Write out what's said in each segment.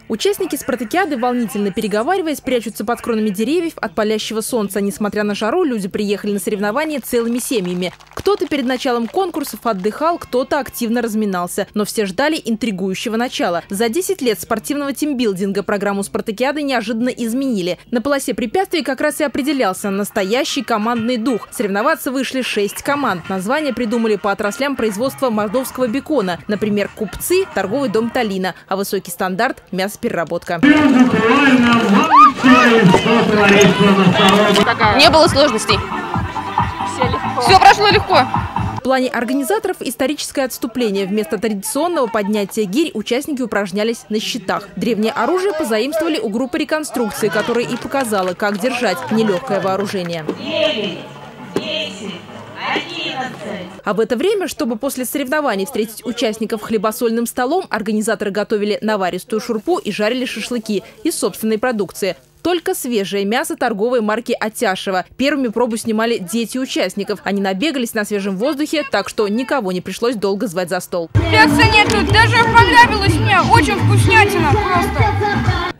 Участники спартакиады, волнительно переговариваясь, прячутся под кронами деревьев от палящего солнца. Несмотря на жару, люди приехали на соревнования целыми семьями. Кто-то перед началом конкурсов отдыхал, кто-то активно разминался. Но все ждали интригующего начала. За 10 лет спортивного тимбилдинга программу спартакиады неожиданно изменили. На полосе препятствий как раз и определялся настоящий командный дух. Соревноваться вышли 6 команд. Названия придумали по отраслям производства мордовского бекона. Например, купцы, торговый дом Талина, а высокий стандарт – мясопереработка. Не было сложностей. Все прошло легко. В плане организаторов историческое отступление. Вместо традиционного поднятия гирь участники упражнялись на щитах. Древнее оружие позаимствовали у группы реконструкции, которая и показала, как держать нелегкое вооружение. 9, 10, 11. А в это время, чтобы после соревнований встретить участников хлебосольным столом, организаторы готовили наваристую шурпу и жарили шашлыки из собственной продукции. Только свежее мясо торговой марки «Атяшево». Первыми пробу снимали дети участников. Они набегались на свежем воздухе, так что никого не пришлось долго звать за стол. Мяса нету, даже понравилось мне. Очень вкуснятина просто.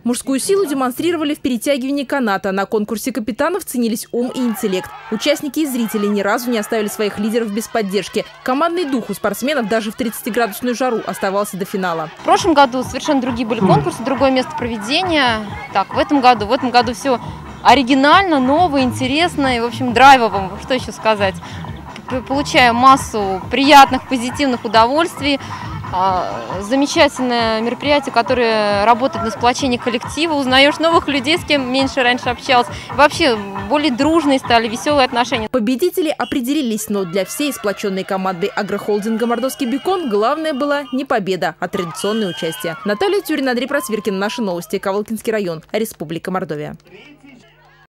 Мужскую силу демонстрировали в перетягивании каната. На конкурсе капитанов ценились ум и интеллект. Участники и зрители ни разу не оставили своих лидеров без поддержки. Командный дух у спортсменов даже в 30-градусную жару оставался до финала. В прошлом году совершенно другие были конкурсы, другое место проведения. Так, в этом году все оригинально, новое, интересно и, в общем, драйвово. Что еще сказать? Получаем массу приятных, позитивных удовольствий. Замечательное мероприятие, которое работает на сплочении коллектива. Узнаешь новых людей, с кем меньше раньше общался. Вообще более дружные стали, веселые отношения. Победители определились, но для всей сплоченной команды агрохолдинга «Мордовский бекон» главное была не победа, а традиционное участие. Наталья Тюрина, Андрей Просвиркин. Наши новости. Ковылкинский район. Республика Мордовия.